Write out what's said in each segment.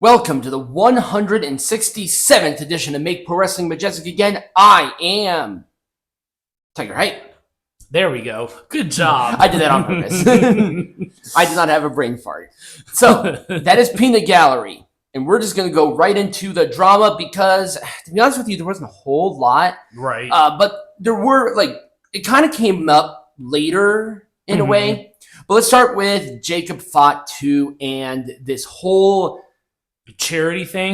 Welcome to the 167th edition of Make Pro Wrestling Majestic again. I am Tiger Height. There we go. Good job. I did that on purpose. I did not have a brain fart. So, that is Peanut Gallery. And we're just going to go right into the drama because, to be honest with you, there wasn't a whole lot. Right. But there were, it kind of came up later in a way. But let's start with Jacob Fatu and this whole charity thing.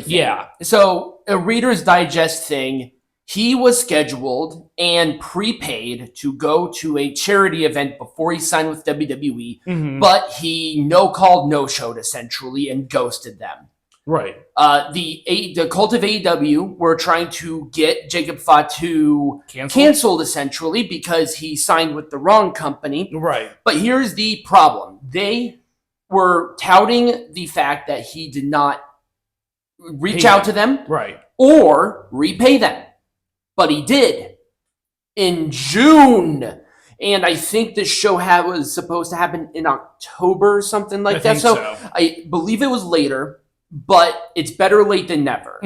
Yeah. So a Reader's Digest thing, he was scheduled and prepaid to go to a charity event before he signed with WWE, but he no-called, no-showed essentially and ghosted them. Right. The cult of AEW were trying to get Jacob Fatu canceled essentially because he signed with the wrong company. Right. But here's the problem. They were touting the fact that he did not reach out to them or repay them. But he did in June. And I think this show was supposed to happen in October or something like that. So I believe it was later, but it's better late than never.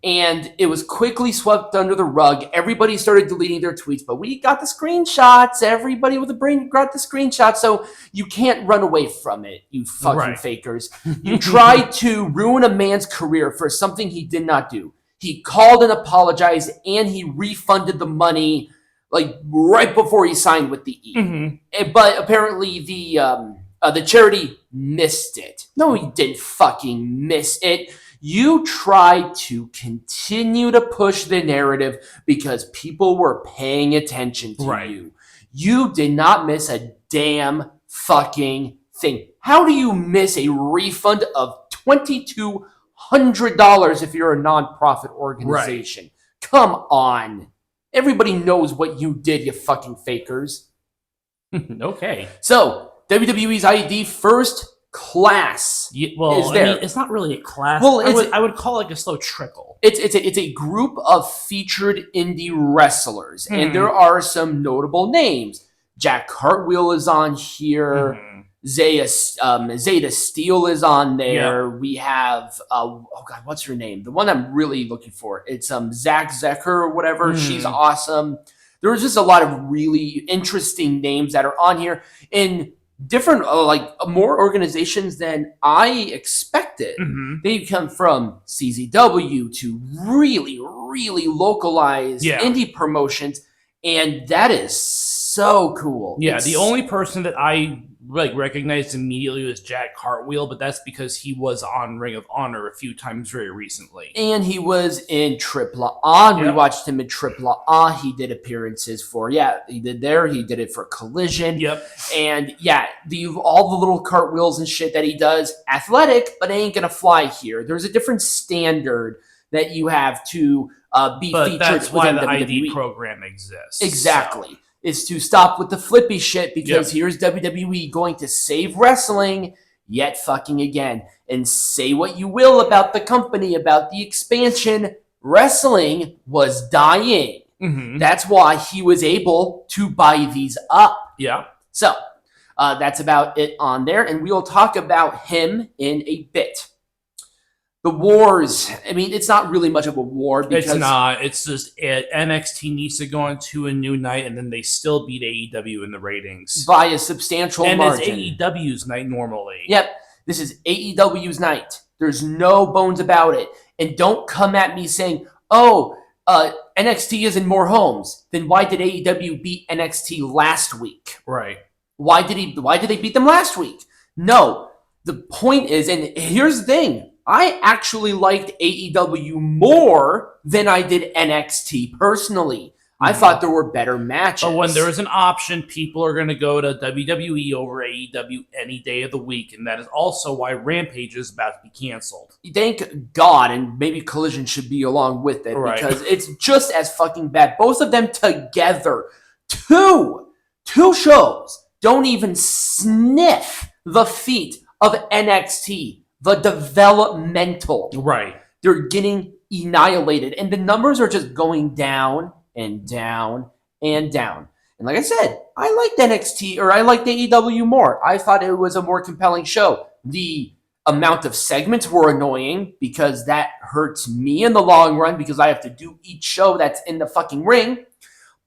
And it was quickly swept under the rug. Everybody started deleting their tweets, but we got the screenshots. Everybody with a brain got the screenshots. So you can't run away from it, you fucking fakers. You tried to ruin a man's career for something he did not do. He called and apologized, and he refunded the money right before he signed with the E. But apparently the charity missed it. No, he didn't fucking miss it. You tried to continue to push the narrative because people were paying attention to you. You did not miss a damn fucking thing. How do you miss a refund of $2,200 if you're a nonprofit organization? Come on. Everybody knows what you did, you fucking fakers. Okay. So, WWE's Ed First Class is there. I mean, it's not really a class. Well, I would call it a slow trickle. It's a group of featured indie wrestlers, and there are some notable names. Jack Cartwheel is on here. Zeta Steele is on there. We have what's her name? The one I'm really looking for. It's Zach Zecker or whatever. She's awesome. There's just a lot of really interesting names that are on here in different more organizations than I expected. They come from CZW to really, really localized indie promotions, and that is so cool. Yeah, the only person that I recognized immediately was Jack Cartwheel, but that's because he was on Ring of Honor a few times very recently. And he was in Triple A. We watched him in Triple A. He did appearances for, he did it for Collision. And all the little cartwheels and shit that he does, athletic, but ain't gonna fly here. There's a different standard that you have to be featured that's why the WWE. ID program exists. Exactly. Is to stop with the flippy shit because here's WWE going to save wrestling yet fucking again. And say what you will about the company, about the expansion, wrestling was dying. That's why he was able to buy these up. So that's about it on there, and we'll talk about him in a bit. The wars, I mean, it's not really much of a war because... It's not. It's just NXT needs to go into a new night, and then they still beat AEW in the ratings. By a substantial margin. And it's AEW's night normally. Yep. This is AEW's night. There's no bones about it. And don't come at me saying, NXT is in more homes. Then why did AEW beat NXT last week? Why did they beat them last week? No. The point is, and here's the thing, I actually liked AEW more than I did NXT personally. I thought there were better matches. But when there is an option, people are going to go to WWE over AEW any day of the week, and that is also why Rampage is about to be canceled. Thank God, and maybe Collision should be along with it, because it's just as fucking bad. Both of them together, two shows, don't even sniff the feet of NXT. The developmental. They're getting annihilated. And the numbers are just going down and down and down. And like I said, I liked NXT, or I liked AEW more. I thought it was a more compelling show. The amount of segments were annoying because that hurts me in the long run because I have to do each show that's in the fucking ring.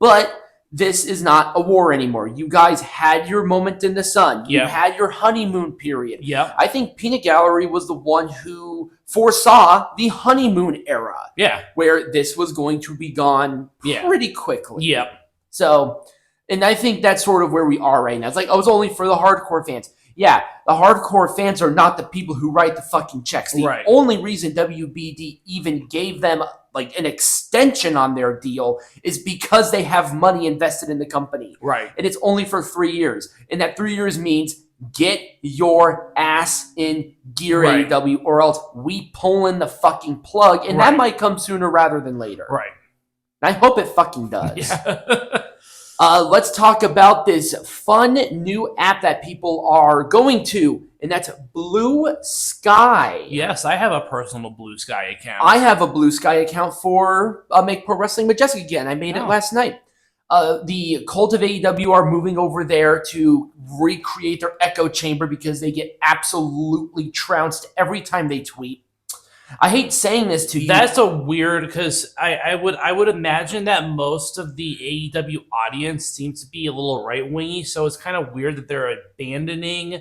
But this is not a war anymore. You guys had your moment in the sun. You had your honeymoon period. Yeah. I think Peanut Gallery was the one who foresaw the honeymoon era. Yeah. Where this was going to be gone pretty quickly. Yeah. So, and I think that's sort of where we are right now. It's like, oh, it's only for the hardcore fans. Yeah, the hardcore fans are not the people who write the fucking checks. The only reason WBD even gave them like an extension on their deal is because they have money invested in the company. Right. And it's only for 3 years. And that 3 years means get your ass in gear, AEW, or else we pull in the fucking plug. And that might come sooner rather than later. Right. And I hope it fucking does. Yeah. Let's talk about this fun new app that people are going to, and that's Blue Sky. Yes, I have a personal Blue Sky account. I have a Blue Sky account for Make Pro Wrestling Majestic again. I made it last night. The Cult of AEW are moving over there to recreate their echo chamber because they get absolutely trounced every time they tweet. I hate saying this to you. That's a weird, because I would imagine that most of the AEW audience seems to be a little right-wingy, so it's kind of weird that they're abandoning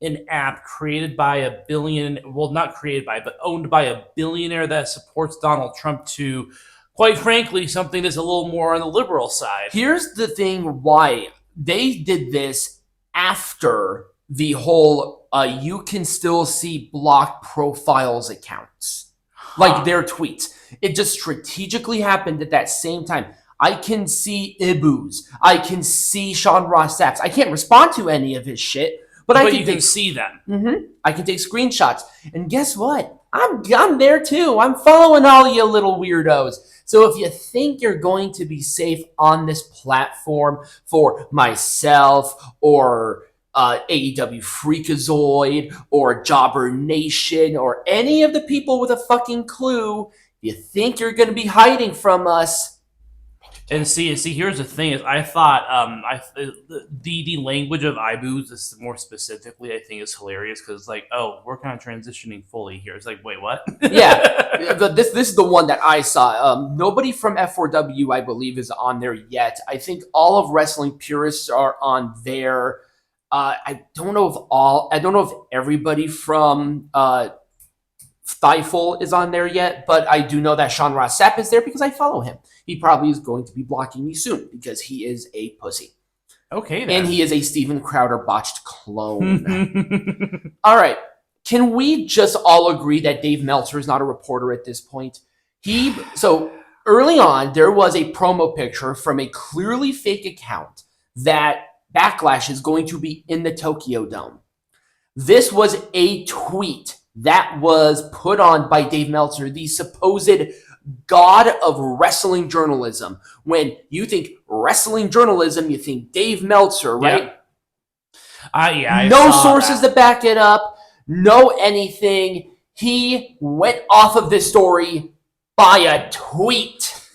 an app created by a billion, well, not created by, but owned by a billionaire that supports Donald Trump to, quite frankly, something that's a little more on the liberal side. Here's the thing why they did this after the whole you can still see blocked profiles accounts, like their tweets. It just strategically happened at that same time. I can see Ibu's. I can see Sean Ross Sapp's. I can't respond to any of his shit, but I can see them. I can take screenshots. And guess what? I'm there too. I'm following all you little weirdos. So if you think you're going to be safe on this platform for myself or AEW Freakazoid or Jobber Nation or any of the people with a fucking clue, you think you're going to be hiding from us. And see, here's the thing: is I thought the language of Ibu's, is more specifically, I think is hilarious because like, oh, we're kind of transitioning fully here. It's like, wait, what? Yeah, this is the one that I saw. Nobody from F4W, I believe, is on there yet. I think all of Wrestling Purists are on there. I don't know if everybody from Stifle is on there yet, but I do know that Sean Ross Sapp is there because I follow him. He probably is going to be blocking me soon because he is a pussy. Okay, then. And he is a Steven Crowder botched clone. All right. Can we just all agree that Dave Meltzer is not a reporter at this point? So early on, there was a promo picture from a clearly fake account that Backlash is going to be in the Tokyo Dome. This was a tweet that was put on by Dave Meltzer, the supposed god of wrestling journalism. When you think wrestling journalism, you think Dave Meltzer, right? Yeah. No sources to back it up, no anything. He went off of this story by a tweet.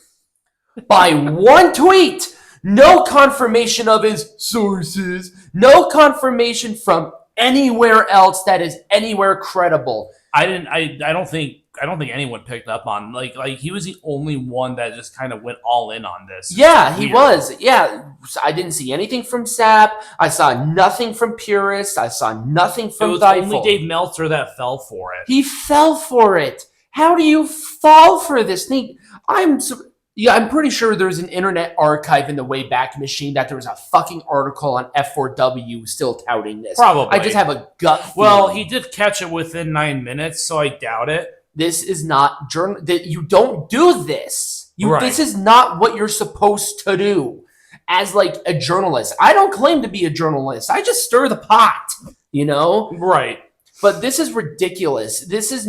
By one tweet. No confirmation of his sources. No confirmation from anywhere else that is anywhere credible. I don't think anyone picked up on like he was the only one that just kind of went all in on this. Yeah, he was. Yeah, I didn't see anything from Sapp. I saw nothing from Purist. I saw nothing from It was Difel. only Dave Meltzer that fell for it. He fell for it. How do you fall for this thing? I'm pretty sure there's an internet archive in the Wayback Machine that there was a fucking article on F4W still touting this. Probably. I just have a gut feeling. Well, he did catch it within 9 minutes, so I doubt it. This is not you don't do this. This is not what you're supposed to do as like a journalist. I don't claim to be a journalist. I just stir the pot, you know? Right. But this is ridiculous. This is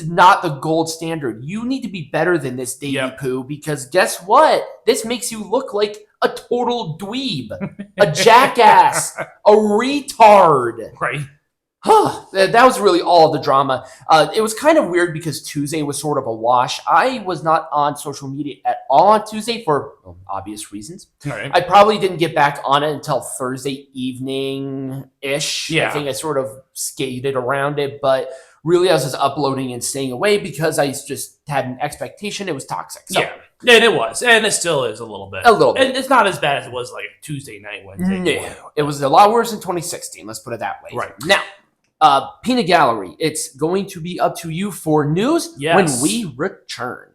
not the gold standard. You need to be better than this, Davey Poo, because guess what? This makes you look like a total dweeb, a jackass, a retard. Right. That was really all of the drama. It was kind of weird because Tuesday was sort of a wash. I was not on social media at all on Tuesday for obvious reasons. Right. I probably didn't get back on it until Thursday evening-ish. Yeah. I think I sort of skated around it, but really I was just uploading and staying away because I just had an expectation it was toxic. So, yeah. And it was. And it still is a little bit. A little bit. And it's not as bad as it was like Tuesday night, Wednesday. No. It was a lot worse in 2016. Let's put it that way. Right. Now, Peanut Gallery, it's going to be up to you for news when we return.